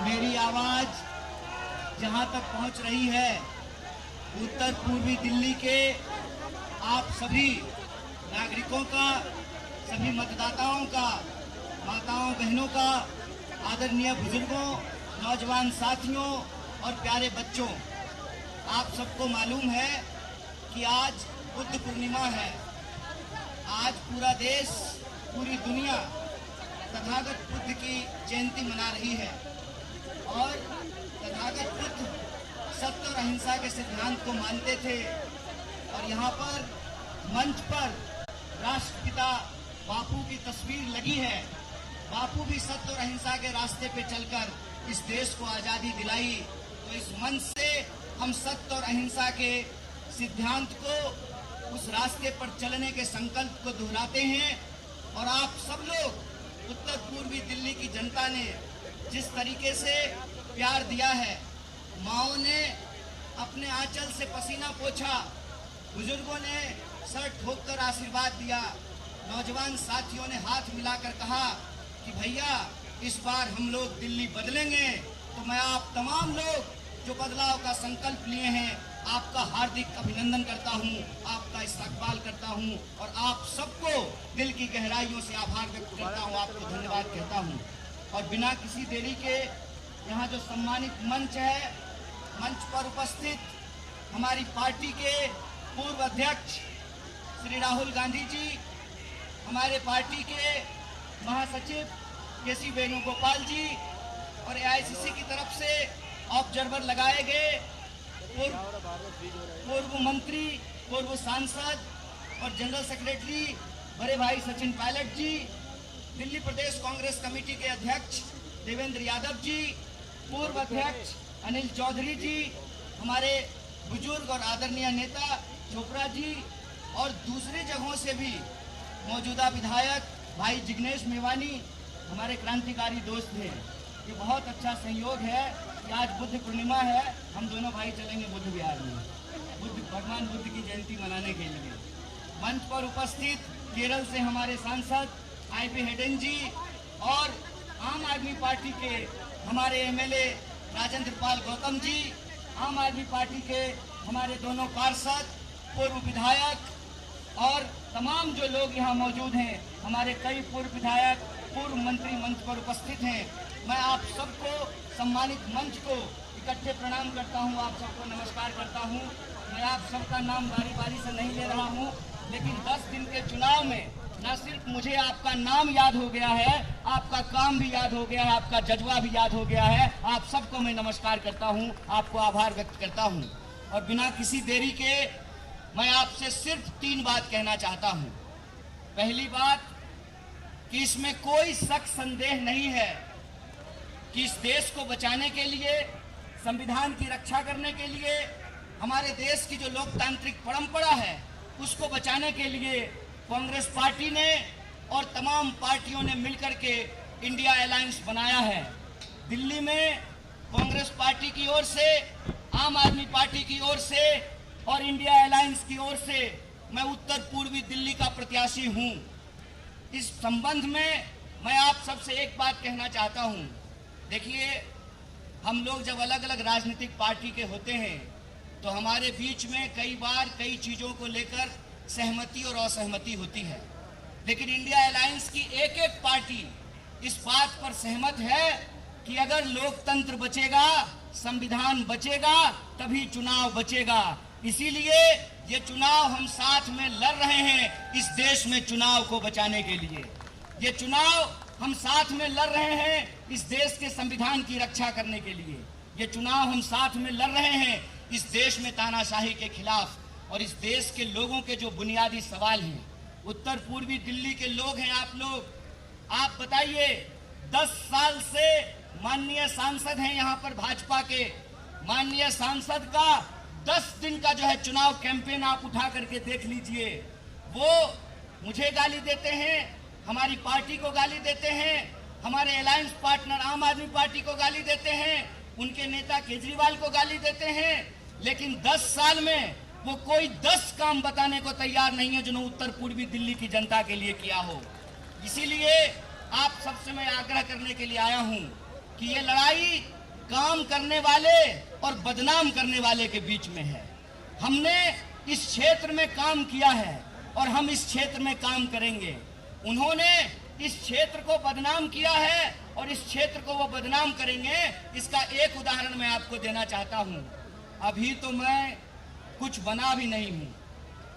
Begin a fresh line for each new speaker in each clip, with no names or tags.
मेरी आवाज जहां तक पहुंच रही है, उत्तर पूर्वी दिल्ली के आप सभी नागरिकों का, सभी मतदाताओं का, माताओं बहनों का, आदरणीय बुजुर्गों, नौजवान साथियों और प्यारे बच्चों, आप सबको मालूम है कि आज बुद्ध पूर्णिमा है। आज पूरा देश, पूरी दुनिया तथागत बुद्ध की जयंती मना रही है और तथागत बुद्ध सत्य और अहिंसा के सिद्धांत को मानते थे। और यहाँ पर मंच पर राष्ट्रपिता बापू की तस्वीर लगी है। बापू भी सत्य और अहिंसा के रास्ते पे चलकर इस देश को आजादी दिलाई। तो इस मंच से हम सत्य और अहिंसा के सिद्धांत को, उस रास्ते पर चलने के संकल्प को दोहराते हैं। और आप सब लोग, उत्तर पूर्वी दिल्ली की जनता ने जिस तरीके से प्यार दिया है, माओं ने अपने आंचल से पसीना पोंछा, बुजुर्गों ने सर ठोककर आशीर्वाद दिया, नौजवान साथियों ने हाथ मिलाकर कहा कि भैया इस बार हम लोग दिल्ली बदलेंगे। तो मैं आप तमाम लोग जो बदलाव का संकल्प लिए हैं, आपका हार्दिक अभिनंदन करता हूं, आपका इस्तकबाल करता हूं और आप सबको दिल की गहराइयों से आभार व्यक्त करता हूं, आपको धन्यवाद कहता हूं। और बिना किसी देरी के यहाँ जो सम्मानित मंच है, मंच पर उपस्थित हमारी पार्टी के पूर्व अध्यक्ष श्री राहुल गांधी जी, हमारे पार्टी के महासचिव केसी वेणुगोपाल जी और एआईसीसी की तरफ से ऑब्जर्वर लगाए गए पूर्व मंत्री, पूर्व सांसद और जनरल सेक्रेटरी बड़े भाई सचिन पायलट जी, दिल्ली प्रदेश कांग्रेस कमेटी के अध्यक्ष देवेंद्र यादव जी, पूर्व अध्यक्ष अनिल चौधरी जी, हमारे बुजुर्ग और आदरणीय नेता चोपड़ा जी और दूसरी जगहों से भी मौजूदा विधायक भाई जिग्नेश मेवानी, हमारे क्रांतिकारी दोस्त हैं। ये बहुत अच्छा संयोग है कि आज बुद्ध पूर्णिमा है, हम दोनों भाई चलेंगे बुद्ध विहार में भगवान बुद्ध की जयंती मनाने के लिए। मंच पर उपस्थित केरल से हमारे सांसद आईपी हेडेन जी और आम आदमी पार्टी के हमारे एमएलए राजेंद्र पाल गौतम जी, आम आदमी पार्टी के हमारे दोनों पार्षद, पूर्व विधायक और तमाम जो लोग यहाँ मौजूद हैं, हमारे कई पूर्व विधायक, पूर्व मंत्री मंच पर उपस्थित हैं। मैं आप सबको, सम्मानित मंच को इकट्ठे प्रणाम करता हूँ, आप सबको नमस्कार करता हूँ। मैं आप सबका नाम बारी बारी से नहीं ले रहा हूँ, लेकिन 10 दिन के चुनाव में न सिर्फ मुझे आपका नाम याद हो गया है, आपका काम भी याद हो गया है, आपका जज्बा भी याद हो गया है। आप सबको मैं नमस्कार करता हूँ, आपको आभार व्यक्त करता हूँ। और बिना किसी देरी के मैं आपसे सिर्फ 3 बात कहना चाहता हूँ। पहली बात कि इसमें कोई शक संदेह नहीं है कि इस देश को बचाने के लिए, संविधान की रक्षा करने के लिए, हमारे देश की जो लोकतांत्रिक परंपरा है उसको बचाने के लिए कांग्रेस पार्टी ने और तमाम पार्टियों ने मिलकर के इंडिया अलायंस बनाया है। दिल्ली में कांग्रेस पार्टी की ओर से, आम आदमी पार्टी की ओर से और इंडिया अलायंस की ओर से मैं उत्तर पूर्वी दिल्ली का प्रत्याशी हूं। इस संबंध में मैं आप सबसे एक बात कहना चाहता हूं। देखिए, हम लोग जब अलग अलग राजनीतिक पार्टी के होते हैं तो हमारे बीच में कई बार कई चीज़ों को लेकर सहमति और असहमति होती है, लेकिन इंडिया अलायंस की एक एक पार्टी इस बात पर सहमत है कि अगर लोकतंत्र बचेगा, संविधान बचेगा, तभी चुनाव बचेगा। इसीलिए ये चुनाव हम साथ में लड़ रहे हैं इस देश में चुनाव को बचाने के लिए। ये चुनाव हम साथ में लड़ रहे हैं इस देश के संविधान की रक्षा करने के लिए। ये चुनाव हम साथ में लड़ रहे हैं इस देश में तानाशाही के खिलाफ और इस देश के लोगों के जो बुनियादी सवाल हैं। उत्तर पूर्वी दिल्ली के लोग हैं आप लोग, आप बताइए, 10 साल से माननीय सांसद हैं यहाँ पर भाजपा के, माननीय सांसद का 10 दिन का जो है चुनाव कैंपेन आप उठा करके देख लीजिए। वो मुझे गाली देते हैं, हमारी पार्टी को गाली देते हैं, हमारे अलायंस पार्टनर आम आदमी पार्टी को गाली देते हैं, उनके नेता केजरीवाल को गाली देते हैं, लेकिन 10 साल में वो कोई 10 काम बताने को तैयार नहीं है जिन्होंने उत्तर पूर्वी दिल्ली की जनता के लिए किया हो। इसीलिए आप सबसे मैं आग्रह करने के लिए आया हूं कि ये लड़ाई काम करने वाले और बदनाम करने वाले के बीच में है। हमने इस क्षेत्र में काम किया है और हम इस क्षेत्र में काम करेंगे। उन्होंने इस क्षेत्र को बदनाम किया है और इस क्षेत्र को वो बदनाम करेंगे। इसका एक उदाहरण मैं आपको देना चाहता हूं। अभी तो मैं कुछ बना भी नहीं हूं,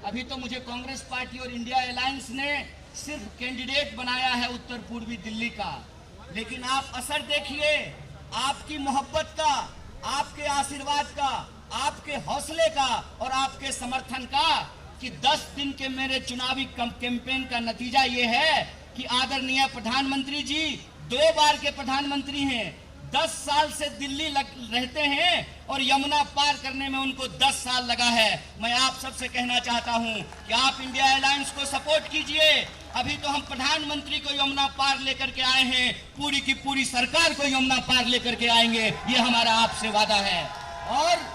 अभी तो मुझे कांग्रेस पार्टी और इंडिया अलायंस ने सिर्फ कैंडिडेट बनाया है उत्तर पूर्वी दिल्ली का। लेकिन आप असर देखिए आपकी मोहब्बत का, आपके आशीर्वाद का, आपके हौसले का और आपके समर्थन का, कि 10 दिन के मेरे चुनावी कैंपेन का नतीजा ये है कि आदरणीय प्रधानमंत्री जी 2 बार के प्रधानमंत्री हैं, 10 साल से दिल्ली रहते हैं और यमुना पार करने में उनको 10 साल लगा है। मैं आप सबसे कहना चाहता हूं कि आप इंडिया अलायंस को सपोर्ट कीजिए। अभी तो हम प्रधानमंत्री को यमुना पार लेकर के आए हैं, पूरी की पूरी सरकार को यमुना पार लेकर के आएंगे, ये हमारा आपसे वादा है। और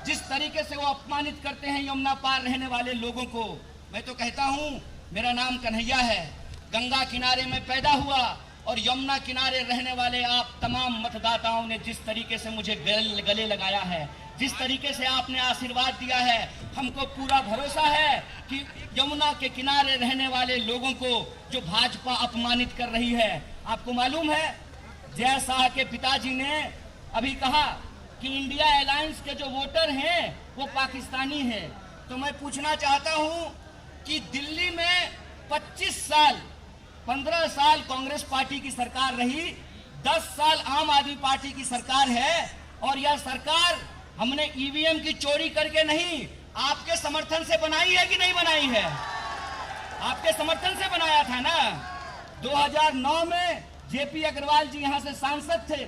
जिस तरीके से वो अपमानित करते हैं यमुना पार रहने वाले लोगों को, मैं तो कहता हूं मेरा नाम कन्हैया है, गंगा किनारे में पैदा हुआ और यमुना किनारे रहने वाले आप तमाम मतदाताओं ने जिस तरीके से मुझे गले लगाया है, जिस तरीके से आपने आशीर्वाद दिया है, हमको पूरा भरोसा है कि यमुना के किनारे रहने वाले लोगों को जो भाजपा अपमानित कर रही है। आपको मालूम है जय शाह के पिताजी ने अभी कहा कि इंडिया अलायंस के जो वोटर हैं वो पाकिस्तानी हैं। तो मैं पूछना चाहता हूं कि दिल्ली में 25 साल 15 साल कांग्रेस पार्टी की सरकार रही, 10 साल आम आदमी पार्टी की सरकार है और यह सरकार हमने ईवीएम की चोरी करके नहीं, आपके समर्थन से बनाई है कि नहीं बनाई है? आपके समर्थन से बनाया था ना। 2009 में जेपी अग्रवाल जी यहां से सांसद थे,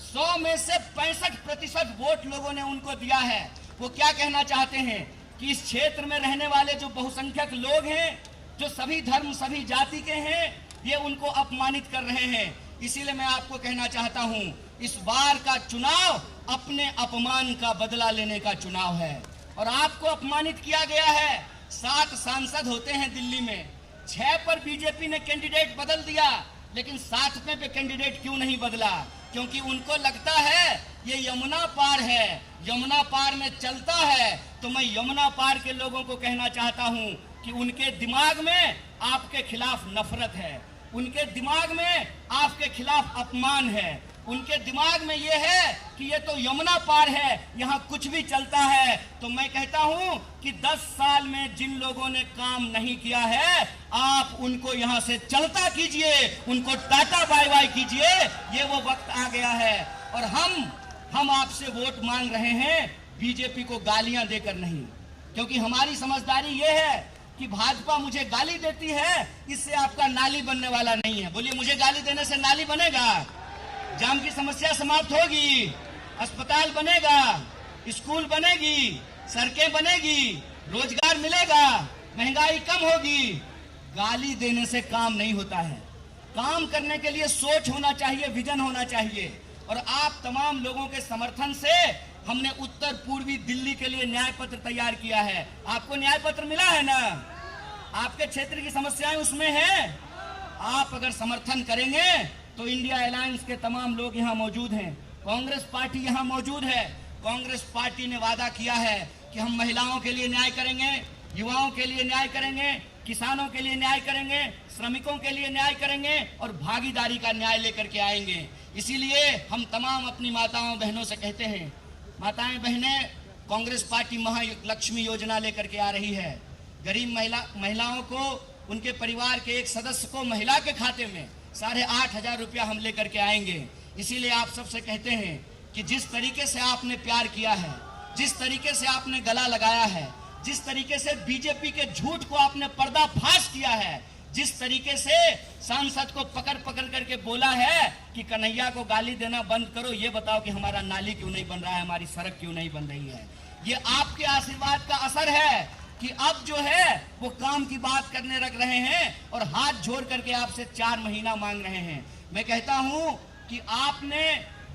100 में से 65% वोट लोगों ने उनको दिया है। वो क्या कहना चाहते हैं कि इस क्षेत्र में रहने वाले जो बहुसंख्यक लोग हैं, जो सभी धर्म सभी जाति के हैं, ये उनको अपमानित कर रहे हैं। इसीलिए मैं आपको कहना चाहता हूं इस बार का चुनाव अपने अपमान का बदला लेने का चुनाव है। और आपको अपमानित किया गया है। 7 सांसद होते हैं दिल्ली में, 6 पर बीजेपी ने कैंडिडेट बदल दिया, लेकिन 7वें पे कैंडिडेट क्यों नहीं बदला? क्योंकि उनको लगता है ये यमुना पार है, यमुना पार में चलता है। तो मैं यमुना पार के लोगों को कहना चाहता हूं कि उनके दिमाग में आपके खिलाफ नफरत है, उनके दिमाग में आपके खिलाफ अपमान है, उनके दिमाग में ये है कि ये तो यमुना पार है, यहाँ कुछ भी चलता है। तो मैं कहता हूँ कि 10 साल में जिन लोगों ने काम नहीं किया है, आप उनको यहाँ से चलता कीजिए, उनको टाटा बाय बाय कीजिए। ये वो वक्त आ गया है। और हम आपसे वोट मांग रहे हैं बीजेपी को गालियां देकर नहीं, क्योंकि हमारी समझदारी ये है कि भाजपा मुझे गाली देती है, इससे आपका नाली बनने वाला नहीं है। बोलिए, मुझे गाली देने से नाली बनेगा? जाम की समस्या समाप्त होगी, अस्पताल बनेगा, स्कूल बनेगी, सड़कें बनेगी, रोजगार मिलेगा, महंगाई कम होगी। गाली देने से काम नहीं होता है। काम करने के लिए सोच होना चाहिए, विजन होना चाहिए। और आप तमाम लोगों के समर्थन से हमने उत्तर पूर्वी दिल्ली के लिए न्याय पत्र तैयार किया है। आपको न्याय पत्र मिला है ना? आपके क्षेत्र की समस्याएं उसमें हैं। आप अगर समर्थन करेंगे तो इंडिया अलायंस के तमाम लोग यहाँ मौजूद हैं, कांग्रेस पार्टी यहाँ मौजूद है। कांग्रेस पार्टी ने वादा किया है कि हम महिलाओं के लिए न्याय करेंगे, युवाओं के लिए न्याय करेंगे, किसानों के लिए न्याय करेंगे, श्रमिकों के लिए न्याय करेंगे और भागीदारी का न्याय लेकर के आएंगे। इसीलिए हम तमाम अपनी माताओं बहनों से कहते हैं, माताएं बहनें, कांग्रेस पार्टी महालक्ष्मी योजना लेकर के आ रही है। गरीब महिलाओं को, उनके परिवार के एक सदस्य को महिला के खाते में 8,500 रुपया हम लेकर के आएंगे। इसीलिए आप सबसे कहते हैं कि जिस तरीके से आपने प्यार किया है, जिस तरीके से आपने गला लगाया है, जिस तरीके से बीजेपी के झूठ को आपने पर्दाफाश किया है, जिस तरीके से सांसद को पकड़ पकड़ करके बोला है कि कन्हैया को गाली देना बंद करो, ये बताओ कि हमारा नाली क्यों नहीं बन रहा है, हमारी सड़क क्यों नहीं बन रही है। ये आपके आशीर्वाद का असर है कि अब जो है वो काम की बात करने लग रहे हैं और हाथ जोड़ करके आपसे 4 महीना मांग रहे हैं। मैं कहता हूं कि आपने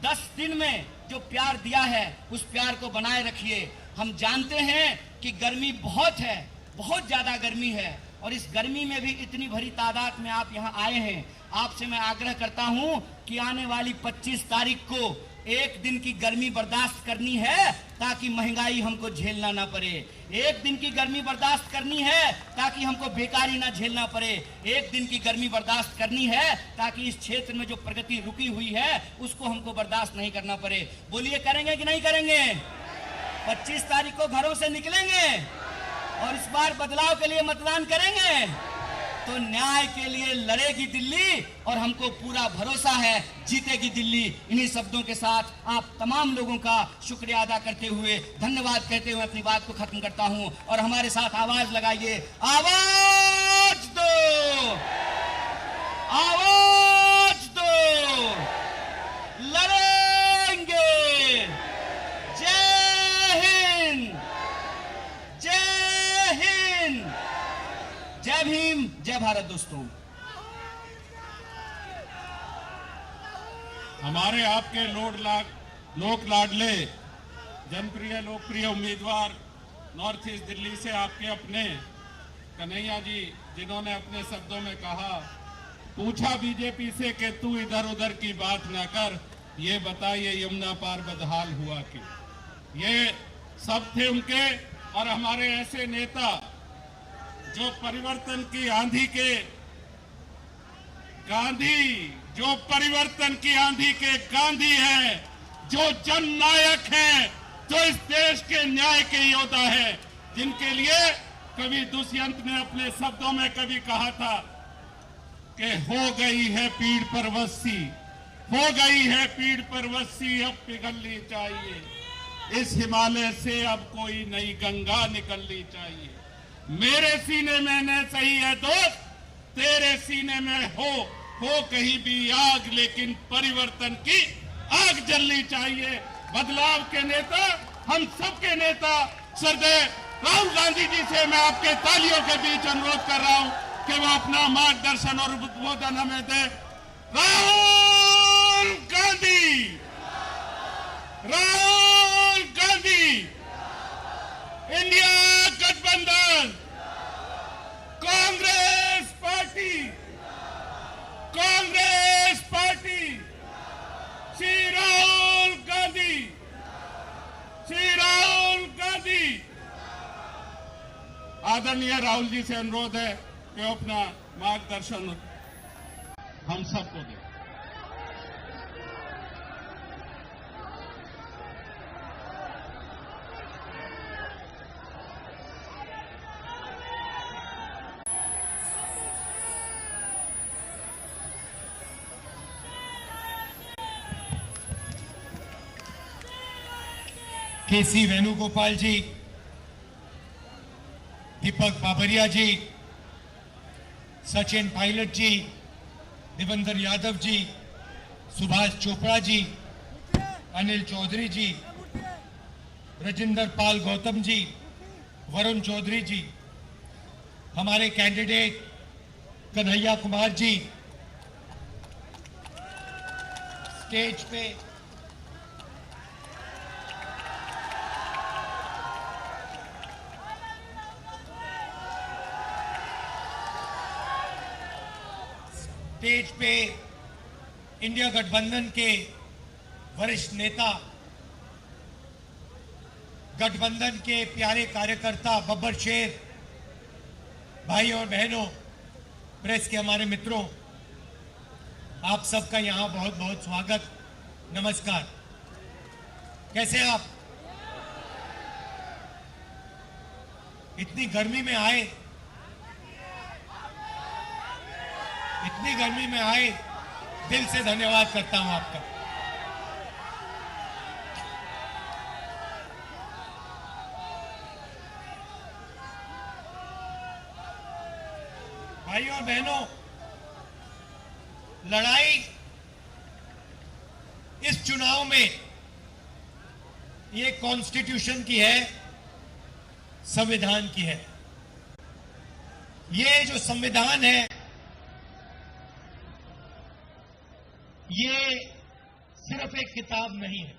10 दिन में जो प्यार दिया है उस प्यार को बनाए रखिए। हम जानते हैं कि गर्मी बहुत है, बहुत ज्यादा गर्मी है और इस गर्मी में भी इतनी भरी तादाद में आप यहाँ आए हैं। आपसे मैं आग्रह करता हूं कि आने वाली 25 तारीख को एक दिन की गर्मी बर्दाश्त करनी है ताकि महंगाई हमको झेलना ना पड़े। एक दिन की गर्मी बर्दाश्त करनी है ताकि हमको बेकारी ना झेलना पड़े। एक दिन की गर्मी बर्दाश्त करनी है ताकि इस क्षेत्र में जो प्रगति रुकी हुई है उसको हमको बर्दाश्त नहीं करना पड़े। बोलिए, करेंगे कि नहीं करेंगे? 25 तारीख को घरों से निकलेंगे और इस बार बदलाव के लिए मतदान करेंगे तो न्याय के लिए लड़ेगी दिल्ली और हमको पूरा भरोसा है जीतेगी दिल्ली। इन्हीं शब्दों के साथ आप तमाम लोगों का शुक्रिया अदा करते हुए, धन्यवाद कहते हुए अपनी बात को खत्म करता हूं। और हमारे साथ आवाज लगाइए, आवाज दो, आवाज दो, लड़ेंगे। जय हिंद, जय हिंद, जय भीम, जय भारत। दोस्तों,
हमारे आपके लोक लाडले जनप्रिय लोकप्रिय उम्मीदवार नॉर्थ ईस्ट दिल्ली से आपके अपने कन्हैया जी, जिन्होंने अपने शब्दों में कहा, पूछा बीजेपी से कि तू इधर उधर की बात ना कर, ये बता ये यमुना पार बदहाल हुआ कि। ये सब थे उनके और हमारे ऐसे नेता जो परिवर्तन की आंधी के गांधी, जो परिवर्तन की आंधी के गांधी हैं, जो जननायक हैं, जो इस देश के न्याय के योद्धा हैं, जिनके लिए कवि दुष्यंत ने अपने शब्दों में कभी कहा था कि हो गई है पीड़ पर वस्सी, हो गई है पीड़ पर वस्सी, अब पिघलनी चाहिए इस हिमालय से, अब कोई नई गंगा निकलनी चाहिए। मेरे सीने में न सही है दोस्त, तेरे सीने में हो कहीं भी आग, लेकिन परिवर्तन की आग जलनी चाहिए। बदलाव के नेता, हम सबके नेता श्रद्धेय राहुल गांधी जी से मैं आपके तालियों के बीच अनुरोध कर रहा हूं कि वो अपना मार्गदर्शन और उद्बोधन हमें दे। राहुल गांधी, राहुल गांधी, इंडिया गठबंधन, कांग्रेस पार्टी, कांग्रेस पार्टी, श्री राहुल गांधी, श्री राहुल गांधी। आदरणीय राहुल जी से अनुरोध है कि अपना मार्गदर्शन हम सबको दें।
केसी वेणुगोपाल जी, दीपक बाबरिया जी, सचिन पायलट जी, देवेंद्र यादव जी, सुभाष चोपड़ा जी, अनिल चौधरी जी, रजिंदर पाल गौतम जी, वरुण चौधरी जी, हमारे कैंडिडेट कन्हैया कुमार जी स्टेज पे, स्टेज पे इंडिया गठबंधन के वरिष्ठ नेता, गठबंधन के प्यारे कार्यकर्ता, बब्बर शेर, भाई और बहनों, प्रेस के हमारे मित्रों, आप सबका यहां बहुत बहुत स्वागत, नमस्कार। कैसे हैं आप? इतनी गर्मी में आए, इतनी गर्मी में आए, दिल से धन्यवाद करता हूं आपका। भाइयों और बहनों, लड़ाई इस चुनाव में ये कॉन्स्टिट्यूशन की है, संविधान की है। ये जो संविधान है, ये सिर्फ एक किताब नहीं है।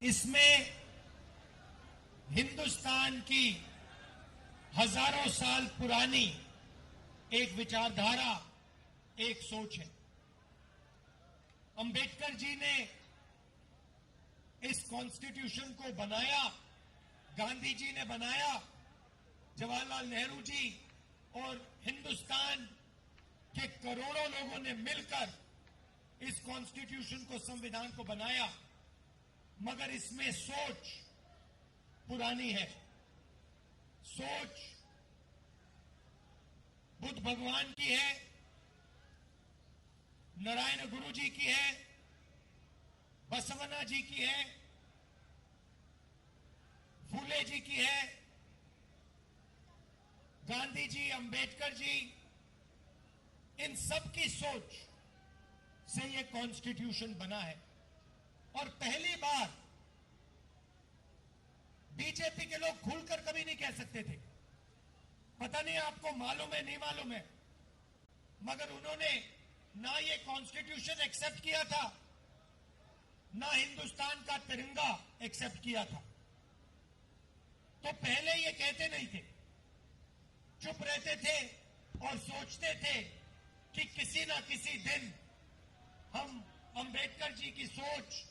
इसमें हिंदुस्तान की हजारों साल पुरानी एक विचारधारा, एक सोच है। अंबेडकर जी ने इस कॉन्स्टिट्यूशन को बनाया, गांधी जी ने बनाया, जवाहरलाल नेहरू जी और हिंदुस्तान के करोड़ों लोगों ने मिलकर इस कॉन्स्टिट्यूशन को, संविधान को बनाया, मगर इसमें सोच पुरानी है। सोच बुद्ध भगवान की है, नारायण गुरु जी की है, बसवन्ना जी की है, फूले जी की है, गांधी जी, अंबेडकर जी, इन सब की सोच से यह कॉन्स्टिट्यूशन बना है। और पहली बार बीजेपी के लोग खुलकर कभी नहीं कह सकते थे, पता नहीं आपको मालूम है नहीं मालूम है, मगर उन्होंने ना ये कॉन्स्टिट्यूशन एक्सेप्ट किया था, ना हिंदुस्तान का तिरंगा एक्सेप्ट किया था। तो पहले ये कहते नहीं थे, चुप रहते थे और सोचते थे कि किसी ना किसी दिन हम अंबेडकर जी की सोच,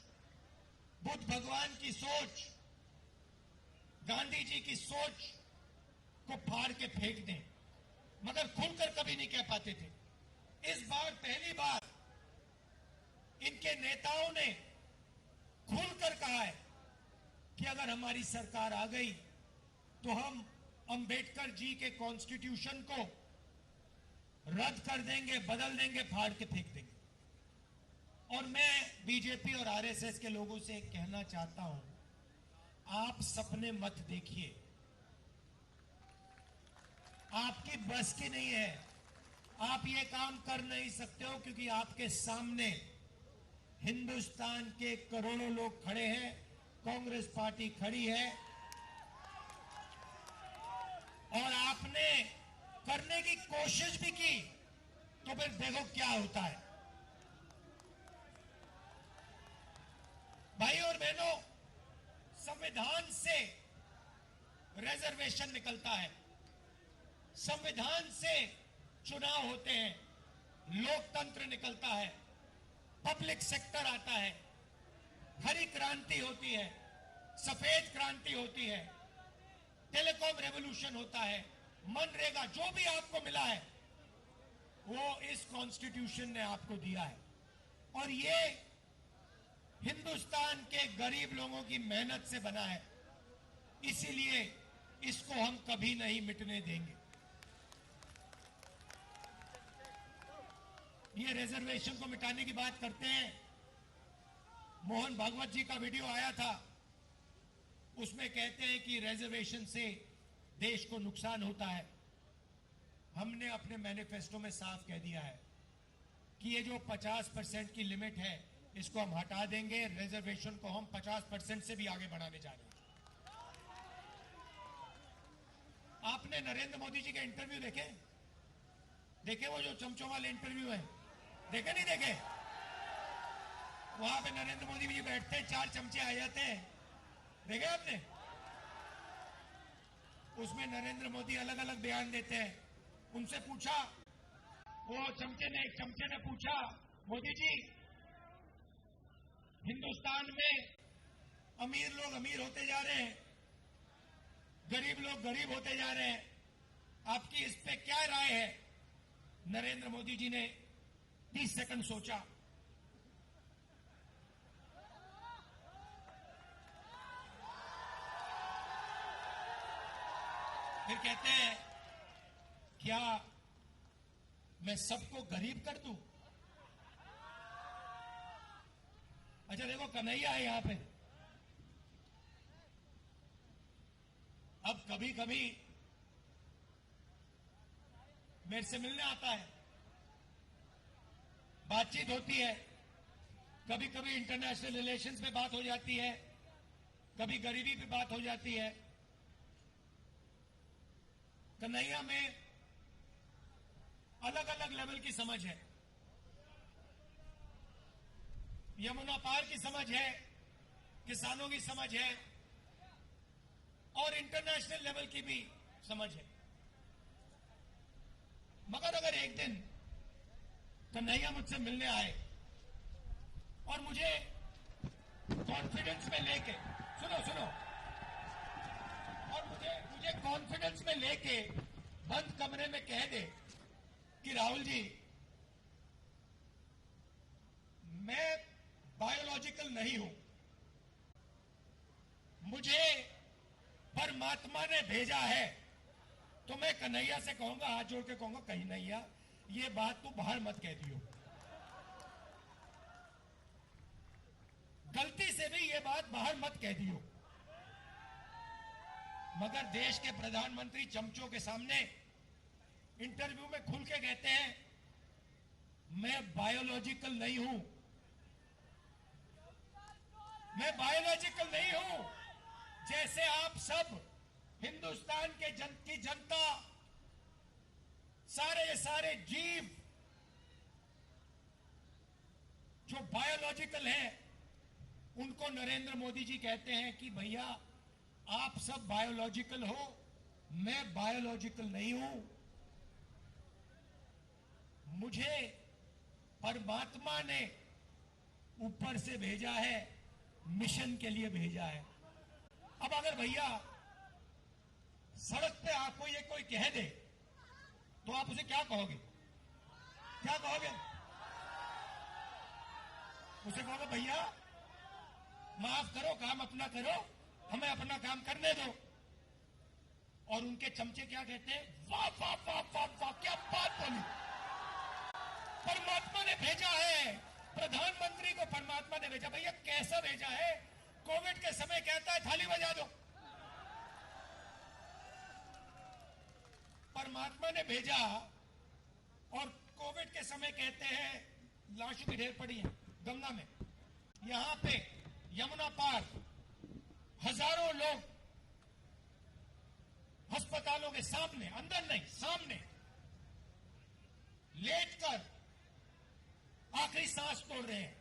बुद्ध भगवान की सोच, गांधी जी की सोच को फाड़ के फेंक दें, मगर खुलकर कभी नहीं कह पाते थे। इस बार पहली बार इनके नेताओं ने खुलकर कहा है कि अगर हमारी सरकार आ गई तो हम अंबेडकर जी के कॉन्स्टिट्यूशन को रद्द कर देंगे, बदल देंगे, फाड़ के फेंक देंगे। और मैं बीजेपी और आरएसएस के लोगों से कहना चाहता हूं, आप सपने मत देखिए, आपकी बस की नहीं है, आप ये काम कर नहीं सकते हो, क्योंकि आपके सामने हिंदुस्तान के करोड़ों लोग खड़े हैं, कांग्रेस पार्टी खड़ी है, और आपने करने की कोशिश भी की तो फिर देखो क्या होता है। भाई और बहनों, संविधान से रिजर्वेशन निकलता है, संविधान से चुनाव होते हैं, लोकतंत्र निकलता है, पब्लिक सेक्टर आता है, हरी क्रांति होती है, सफेद क्रांति होती है, टेलीकॉम रेवोल्यूशन होता है, मनरेगा, जो भी आपको मिला है वो इस कॉन्स्टिट्यूशन ने आपको दिया है। और ये हिंदुस्तान के गरीब लोगों की मेहनत से बना है, इसीलिए इसको हम कभी नहीं मिटने देंगे। ये रिजर्वेशन को मिटाने की बात करते हैं, मोहन भागवत जी का वीडियो आया था, उसमें कहते हैं कि रिजर्वेशन से देश को नुकसान होता है। हमने अपने मैनिफेस्टो में साफ कह दिया है कि ये जो 50% की लिमिट है, इसको हम हटा देंगे, रिजर्वेशन को हम 50% से भी आगे बढ़ाने जा रहे हैं। आपने नरेंद्र मोदी जी के इंटरव्यू देखे वो जो चमचों वाले इंटरव्यू है, देखे नहीं देखे? वहां पे नरेंद्र मोदी जी बैठते हैं, 4 चमचे आ जाते हैं, देखे आपने? उसमें नरेंद्र मोदी अलग अलग बयान देते हैं। उनसे पूछा, वो एक चमचे ने पूछा, मोदी जी, हिंदुस्तान में अमीर लोग अमीर होते जा रहे हैं, गरीब लोग गरीब होते जा रहे हैं, आपकी इस पे क्या राय है? नरेंद्र मोदी जी ने 30 सेकंड सोचा, फिर कहते हैं, क्या मैं सबको गरीब कर दूं? अच्छा देखो, कन्हैया है यहां पे। अब कभी कभी मेरे से मिलने आता है, बातचीत होती है, कभी कभी इंटरनेशनल रिलेशंस पे बात हो जाती है, कभी गरीबी पे बात हो जाती है। कन्हैया में अलग अलग लेवल की समझ है, यमुना पार की समझ है, किसानों की समझ है, और इंटरनेशनल लेवल की भी समझ है। मगर अगर एक दिन कन्हैया मुझसे मिलने आए और मुझे कॉन्फिडेंस में लेके, सुनो, और मुझे कॉन्फिडेंस में लेके बंद कमरे में कह दे कि राहुल जी, मैं बायोलॉजिकल नहीं हूं, मुझे परमात्मा ने भेजा है। तो मैं कन्हैया से कहूंगा, हाथ जोड़ के कहूंगा, कन्हैया ये बात तू बाहर मत कह दियो, गलती से भी ये बात बाहर मत कह दियो। मगर देश के प्रधानमंत्री चमचों के सामने इंटरव्यू में खुल के कहते हैं मैं बायोलॉजिकल नहीं हूं, मैं बायोलॉजिकल नहीं हूं। जैसे आप सब हिंदुस्तान के की जनता, सारे जीव जो बायोलॉजिकल हैं, उनको नरेंद्र मोदी जी कहते हैं कि भैया आप सब बायोलॉजिकल हो, मैं बायोलॉजिकल नहीं हूं। मुझे परमात्मा ने ऊपर से भेजा है, मिशन के लिए भेजा है। अब अगर भैया सड़क पे आपको ये कोई कह दे तो आप उसे क्या कहोगे? क्या कहोगे? उसे कहोगे भैया माफ करो, काम अपना करो, हमें अपना काम करने दो। और उनके चमचे क्या कहते हैं? वाह वाह वाह वाह वाह, क्या बात बोली, परमात्मा ने भेजा है, प्रधानमंत्री को परमात्मा ने भेजा। भैया कैसा भेजा है? कोविड के समय कहता है थाली बजा दो, परमात्मा ने भेजा। और कोविड के समय कहते हैं लाशों की ढेर पड़ी है गंगा में, यहां पे यमुना पार हजारों लोग अस्पतालों के सामने, अंदर नहीं सामने लेटकर आखिरी सांस तोड़ रहे हैं।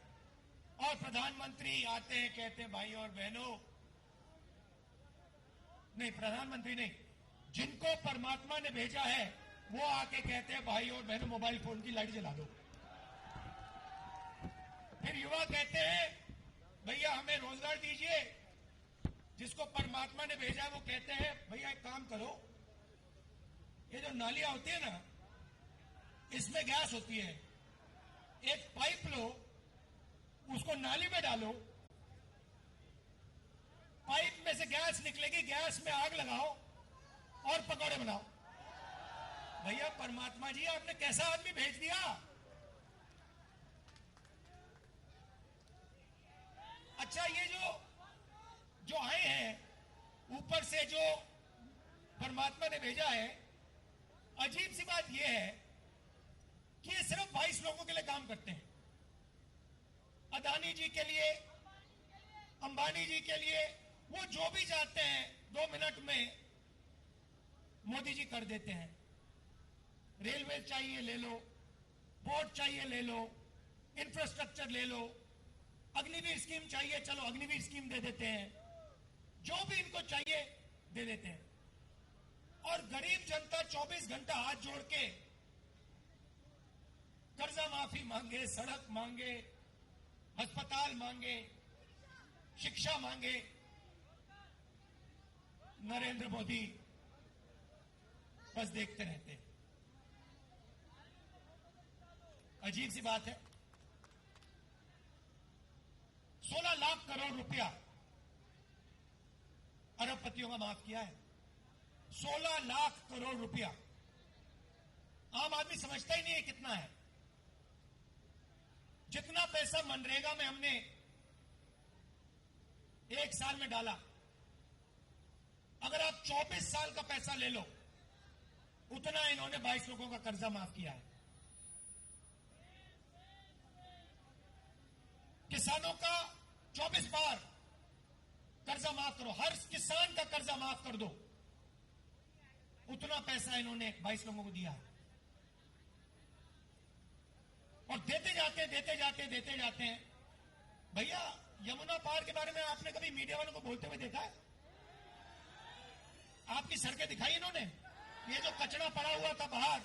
और प्रधानमंत्री आते हैं, कहते हैं भाई और बहनों, नहीं प्रधानमंत्री नहीं, जिनको परमात्मा ने भेजा है वो आके कहते हैं भाई और बहनों मोबाइल फोन की लाइट जला दो। फिर युवा कहते हैं भैया हमें रोजगार दीजिए। जिसको परमात्मा ने भेजा है वो कहते हैं भैया एक काम करो, ये जो नालियां होती है ना, इसमें गैस होती है, एक पाइप लो, उसको नाली में डालो, पाइप में से गैस निकलेगी, गैस में आग लगाओ और पकौड़े बनाओ। भैया परमात्मा जी आपने कैसा आदमी भेज दिया? अच्छा ये जो आए हैं ऊपर से, जो परमात्मा ने भेजा है, अजीब सी बात यह है कि ये सिर्फ 22 लोगों के लिए काम करते हैं। अदानी जी के लिए, अंबानी जी के लिए, वो जो भी चाहते हैं 2 मिनट में मोदी जी कर देते हैं। रेलवे चाहिए ले लो, पोर्ट चाहिए ले लो, इंफ्रास्ट्रक्चर ले लो, अग्निवीर स्कीम चाहिए, चलो अग्निवीर स्कीम दे देते हैं, जो भी इनको चाहिए दे देते हैं। और गरीब जनता 24 घंटा हाथ जोड़ के कर्जा माफी मांगे, सड़क मांगे, अस्पताल मांगे, शिक्षा मांगे, नरेंद्र मोदी बस देखते रहते हैं। अजीब सी बात है, 16 लाख करोड़ रुपया अरबपतियों का माफ किया है। 16 लाख करोड़ रुपया आम आदमी समझता ही नहीं है कितना है। जितना पैसा मनरेगा में हमने 1 साल में डाला, अगर आप 24 साल का पैसा ले लो, उतना इन्होंने 22 लोगों का कर्जा माफ किया है। किसानों का 24 बार कर्जा माफ करो, हर किसान का कर्जा माफ कर दो, उतना पैसा इन्होंने 22 लोगों को दिया है। और देते जाते हैं। भैया यमुना पार के बारे में आपने कभी मीडिया वालों को बोलते हुए देखा है? आपकी सड़कें दिखाई इन्होंने? ये जो कचरा पड़ा हुआ था बाहर,